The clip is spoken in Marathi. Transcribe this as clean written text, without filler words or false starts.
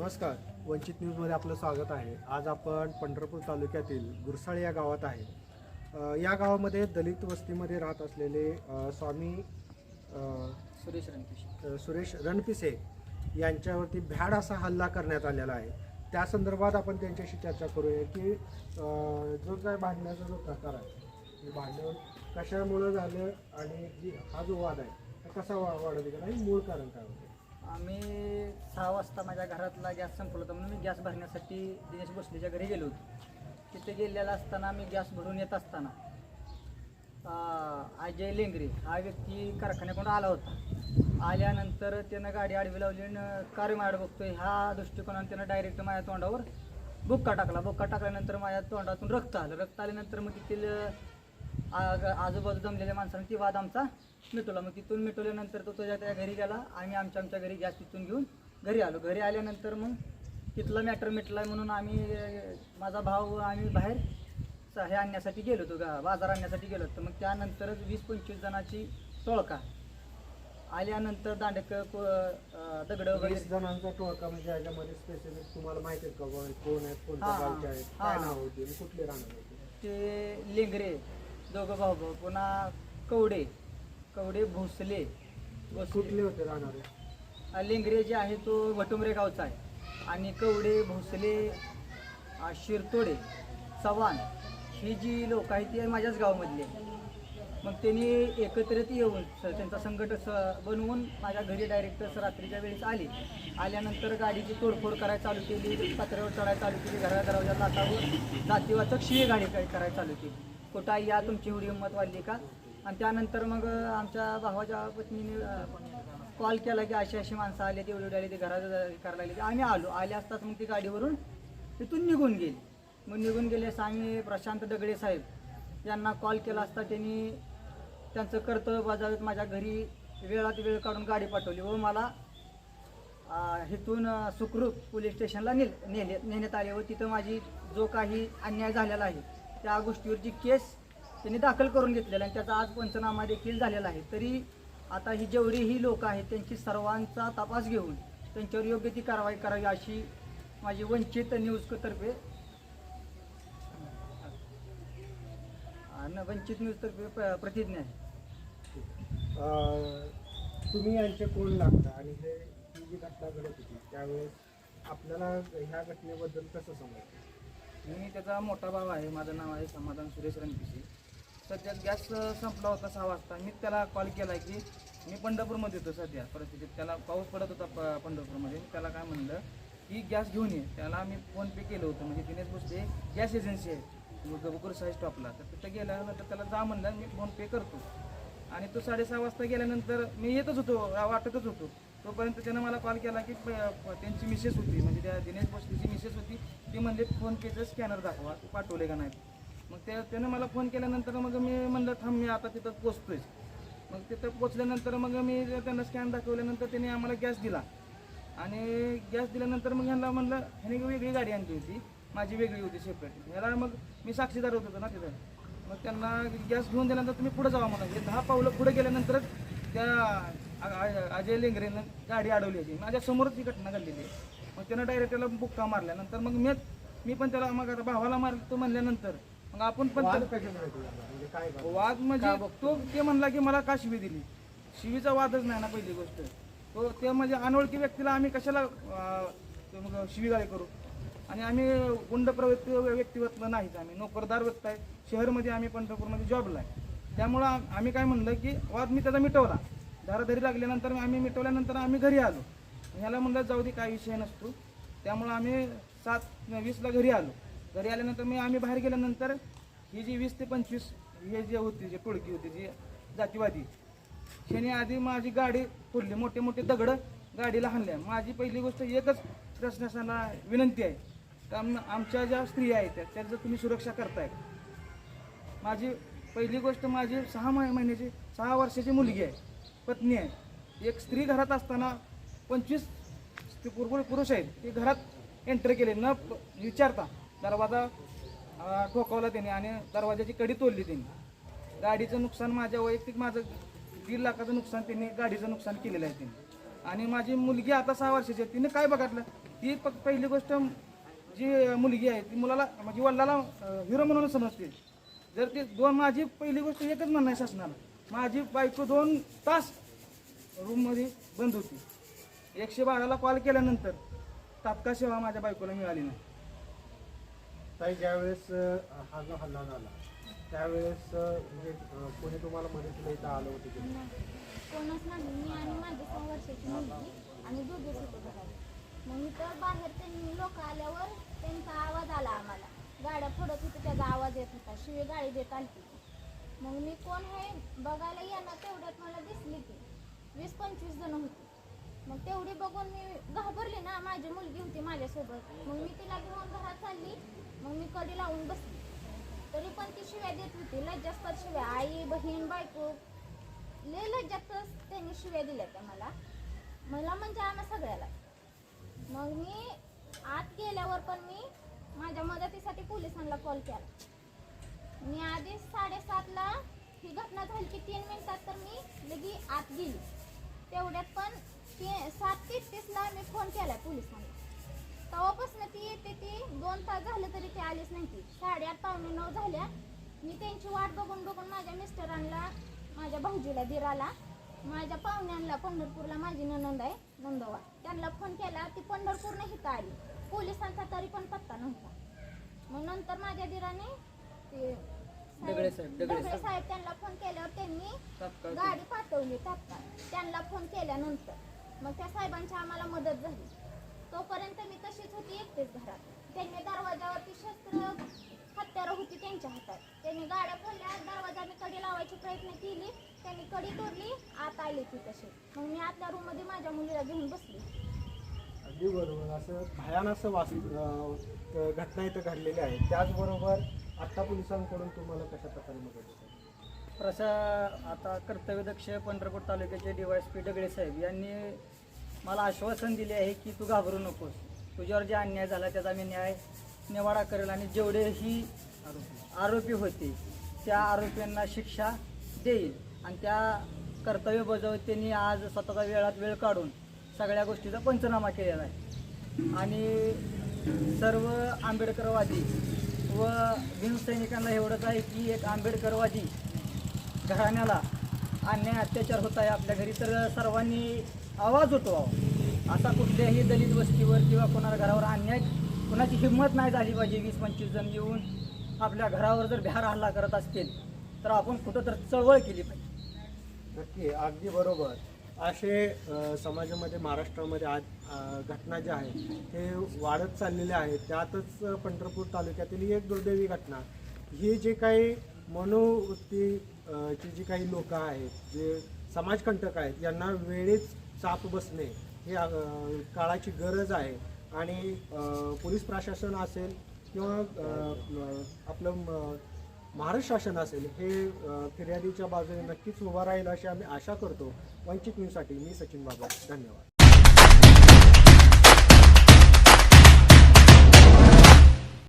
नमस्कार, वंचित न्यूजमध्ये आपलं स्वागत आहे. आज आपण पंढरपूर तालुक्यातील गुरसाळे या गावात आहे. या गावामध्ये दलित वस्तीमध्ये राहत असलेले स्वामी सुरेश रणपिसे यांच्यावरती भ्याड असा हल्ला करण्यात आलेला आहे. त्या संदर्भात आपण त्यांच्याशी चर्चा करूया की जो काय भांडण्याचा जो प्रकार आहे, भांडण कशामुळे झालं आणि हा जो वाद आहे कसा वाढत गेला आणि मूळ कारण काय होतं. आम्ही 6 वाजता माझ्या घरातला गॅस संपला होता म्हणून मी गॅस भरण्यासाठी दिनेश भोसलेच्या घरी गेलो होतो. तिथे गेलेला असताना मी गॅस भरून येत असताना अजय लेंगरे हा व्यक्ती कारखान्याकडून आला होता. आल्यानंतर त्यानं गाडी आडवी लावली आणि कार माड बघतोय ह्या दृष्टिकोनाने त्यानं डायरेक्ट माझ्या तोंडावर बुक्का टाकल्यानंतर माझ्या तोंडातून रक्त आल्यानंतर मग तिथील आजूबाजू जमलेल्या माणसांनी ती वाद आमचा मिटवला. मग तिथून मिटवल्यानंतर तो त्या घरी गेला. आम्ही आमच्या घरी गॅस तिथून घेऊन घरी आलो. घरी आल्यानंतर मग तिथला मॅटर मिटला म्हणून आम्ही माझा भाऊ आम्ही बाहेर हे आणण्यासाठी गेलो होतो, बाजार आणण्यासाठी गेलो होतो. मग त्यानंतरच 20-25 जणांची टोळका आल्यानंतर दांडक दगड वगैरे 20 जणांचा टोळका म्हणजे याच्यामध्ये स्पेसिफिक तुम्हाला माहिती आहे का कोण आहेत, कोणत्या गावचे आहेत, काय नाव होते, कुठले राहणार होते? ते लेंगरे दोघं भाऊ, पुन्हा कवडे भोसले कुठले होते राहणारे? लेंगरे जे आहे तो वटुंबरे गावचा आहे आणि कवडे भोसले शिरतोडे चव्हाण ही जी लोक आहेत ती माझ्याच गावामधली. मग त्यांनी एकत्रित येऊन त्यांचा संघट बनवून माझ्या घरी डायरेक्ट रात्रीच्या वेळेस आल्यानंतर गाडीची तोडफोड करायला चालू केली, पत्र्यावर चढायला चालू केली, दरवाजा लाटावर जातीवाचक शिवी गाडी करायला चालू केली. कुठं या तुमची एवढी हिंमत वाढली का? आणि त्यानंतर मग आमच्या भावाच्या पत्नीने कॉल केला की अशी माणसं आली, एवढी आली, ते घरात करायला लागली. आम्ही आले असताच मग ती गाडीवरून तिथून निघून गेली. मग निघून गेले असं आम्ही प्रशांत दगडे साहेब यांना कॉल केला असता त्यांनी त्यांचं कर्तव्य बजावत माझ्या घरी वेळात वेळ काढून गाडी पाठवली व मला इथून सुखरूप पोलीस स्टेशनला नेण्यात आले व तिथं माझी जो काही अन्याय झालेला आहे त्या गोष्टीवरची केस त्यांनी दाखल करून घेतलेला आणि त्याचा आज पंचनामा देखील झालेला आहे. तरी आता ही जेवढीही लोक आहेत त्यांची सर्वांचा तपास घेऊन त्यांच्यावर योग्य ती कारवाई करावी अशी माझी वंचित न्यूजतर्फे प्रतिज्ञा आहे. तुम्ही यांचे कोण लागता आणि ही जी घटना घडत होती त्यावेळेस आपल्याला ह्या घटनेबद्दल कसं समजतं? मी त्याचा मोठा भाव आहे. माझं नाव आहे समाधान सुरेश रणपिसे. सध्या गॅस संपला होता 6 वाजता. मी त्याला कॉल केला की मी पंढरपूरमध्ये होतो सध्या परिस्थितीत. त्याला पाऊस पडत होता पंढरपूरमध्ये. त्याला काय म्हणलं की गॅस घेऊन ये. त्याला मी फोनपे केलं होतं. म्हणजे दिनेश भोसले गॅस एजन्सी आहे गुरसाळे स्टॉपला. तर तिथं गेल्यानंतर त्याला जा म्हणलं मी फोनपे करतो. आणि तो 6:30 वाजता गेल्यानंतर मी येतच होतो, वाटतच होतो. तोपर्यंत त्यानं मला कॉल केला की त्यांची मिसेस होती, म्हणजे त्या दिनेश भोसलेची मिसेस होती. ती म्हणले फोनपेचं स्कॅनर दाखवा, पाठवले का नाही. मग त्यानं मला फोन केल्यानंतर मग मी म्हणलं थांब मी आता तिथं पोचतोय. मग तिथं पोचल्यानंतर मग मी त्यांना स्कॅन दाखवल्यानंतर त्यांनी आम्हाला गॅस दिला. आणि गॅस दिल्यानंतर मग ह्यांना म्हणलं ह्याने वेगळी गाडी आणली होती, माझी वेगळी होती सेपरेट. ह्याला मग मी साक्षीदार होतो ना तिथं. मग त्यांना गॅस घेऊन दिल्यानंतर तुम्ही पुढे जावा म्हणून 10 पावलं पुढे गेल्यानंतरच त्या अजय लेंगरेनं गाडी अडवली होती. माझ्या समोरच ही घटना घडलेली आहे. मग त्यानं डायरेक्ट त्याला बुक्का मारल्यानंतर मग मी पण त्याला मग भावाला मारतो म्हणल्यानंतर मग आपण पण वाद म्हणजे तो ते म्हणला की मला का शिवी दिली. शिवीचा वादच नाही ना पहिली गोष्ट. तो ते म्हणजे अनोळखी व्यक्तीला आम्ही कशाला शिवीगाळी करू. आणि आम्ही गुंड प्रवृत्ती व्यक्तिगत नाहीच, आम्ही नोकरदार व्यक्ती आहे. शहरमध्ये आम्ही पंढरपूरमध्ये जॉबला आहे. त्यामुळं आम्ही काय म्हणलं की वाद मी त्याचा मिटवला. धाराधारी लागल्यानंतर आम्ही मिटवल्यानंतर आम्ही घरी आलो. ह्याला म्हणलं जाऊ दे काय विषय नसतो. त्यामुळं आम्ही 7:20ला घरी आलो. घरी आल्यानंतर आम्ही बाहेर गेल्यानंतर ही जी 20 ते 25 हे जे होती जी टोळकी होती जी जातीवादी ह्याने आधी माझी गाडी फोडली, मोठे मोठे दगडं गाडीला हाणल्या. माझी पहिली गोष्ट एकच प्रशासनाला विनंती आहे का आमच्या ज्या स्त्रिया आहेत त्याचं तुम्ही सुरक्षा करताय. माझी पहिली गोष्ट माझी 6 वर्षाची मुलगी आहे, पत्नी आहे. एक स्त्री घरात असताना 25 पुरुष आहेत ते घरात एंटर केले न विचारता. दरवाजा ठोकावला त्यांनी आणि दरवाजाची कडी तोडली त्यांनी. गाडीचं नुकसान माझ्या वैयक्तिक माझं 1.5 लाखाचं नुकसान त्यांनी गाडीचं नुकसान केलेलं आहे त्यांनी. आणि माझी मुलगी आता 6 वर्षाची आहे. तिने काय बघितलं ती पहिली गोष्ट जी मुलगी आहे ती मुलाला म्हणजे वडिलाला हिरो म्हणून समजते. जर ते माझी पहिली गोष्ट एकच म्हणणं आहे शासनाला, माझी बायको 2 तास रूममध्ये बंद होती. 112ला कॉल केल्यानंतर तात्काळ सेवा माझ्या बायकोला मिळाली नाही. ताई, ज्यावेळेस हा जो हल्ला झाला त्यावेळेस म्हणजे कोणी तुम्हाला मदतीला इथं आलं होतं की नाही? कोणच नाही. मी आणि माझी 6 वर्षाची मुलगी आणि दोघेच होतो घरात. मग मी तर बाहेर त्यांनी लोक आल्यावर त्यांचा आवाज आला आम्हाला. गाड्या फोडत होते, त्याचा आवाज येत होता, शिवी गाडी देत आली. मग मी कोण आहे बघायला येणार तेवढ्यात मला दिसली की 20-25 जण होती. मग तेवढी बघून मी घाबरली ना, माझी मुलगी होती माझ्यासोबत. मग मी तिला घेऊन घरात चालली. मग मी कडी लावून बसली, तरी पण ती शिव्या देत होती, लज्जास्पद शिव्या. आई, बहीण, बायको लय लज्जास्पद त्यांनी शिव्या दिल्या त्या मला म्हणजे आम्हा सगळ्याला. मग मी आत गेल्यावर पण मी माझ्या मदतीसाठी पोलिसांना कॉल केला. मी आधी 7:30ला ही घटना झाली की 3 मिनिटात तर मी लगी आत गेली. तेवढ्यात पण 7:33ला मी फोन केला पोलिसांना. तेव्हापासून ती येते, ती 2 तास झालं तरी ती आलीच नाही. ती 8:30 पावणे 9 झाल्या. मी त्यांची वाट बघून बघून माझ्या मिस्टरांना, माझ्या भाऊजीला, दिराला, माझ्या पाहुण्यांना, पंढरपूरला माझी नणंद आहे नंदवा, त्यांना फोन केला. ती पंढरपूरनं इथं आली. पोलिसांचा तरी पण पत्ता नव्हता. मग नंतर माझ्या दिराने ते दगडे साहेब त्यांना फोन केल्यावर त्यांनी गाडी पाठवली तात्काळ. त्यांना फोन केल्यानंतर मग त्या साहेबांची आम्हाला मदत झाली. तोपर्यंत मी तशीच होती एकटेच घरात. त्यांनी दरवाजावरती शस्त्र, हत्यारं होती त्यांच्या हातात. त्यांनी गाड्या फोडल्या, दरवाजा मी कडी लावायची प्रयत्न केली, त्यांनी कडी तोडली, आत आली ती तशी. मग मी आतल्या रूममध्ये माझ्या मुलीला घेऊन बसली. अगदी बरोबर. असं भयानक घटना इथं घडलेल्या आहेत. त्याचबरोबर आत्ता पोलिसांकडून तुम्हाला कशा प्रकारे मदत होते? आता कर्तव्यदक्ष पंढरपूर तालुक्याचे DYSP दगडे साहेब यांनी मला आश्वासन दिले आहे की तू घाबरू नकोस, तुझ्यावर जे अन्याय झाला त्याचा मी निवाडा करेल आणि जेवढेही आरोपी होते त्या आरोपींना शिक्षा देईल. आणि त्या कर्तव्य बजावत त्यांनी आज स्वतःचा वेळ काढून सगळ्या गोष्टीचा पंचनामा केलेला आहे. आणि सर्व आंबेडकरवादी व भीमसैनिकांना एवढंच आहे की एक आंबेडकरवादी घराण्याला अन्याय अत्याचार होत आहे आपल्या घरी, तर सर्वांनी आवाज उठवावा. असा कुठल्याही दलित वस्तीवर किंवा कोणाला घरावर अन्याय, कोणाची हिंमत नाही झाली पाहिजे. 20-25 जण येऊन आपल्या घरावर जर भ्यार हल्ला करत असतील तर आपण कुठं तर चळवळ केली पाहिजे. नक्की, अगदी बरोबर. असे समाजामध्ये, महाराष्ट्रामध्ये आज घटना ज्या आहेत ते वाढत चाललेल्या आहेत. त्यातच पंढरपूर तालुक्यातील एक दुर्दैवी घटना, ही जे काही मनोवृत्तीची जी काही लोक आहेत, जे समाजकंटक आहेत, यांना वेळीच चाप बसणे ही काळाची गरज आहे. आणि पोलीस प्रशासन असेल किंवा आपलं महाराष्ट्र शासन असेल, हे फिर्यादीच्या बाजूने नक्कीच उभा राहील अशी आम्ही आशा करतो. वंचित न्यूजसाठी मी सचिन बाबा, धन्यवाद.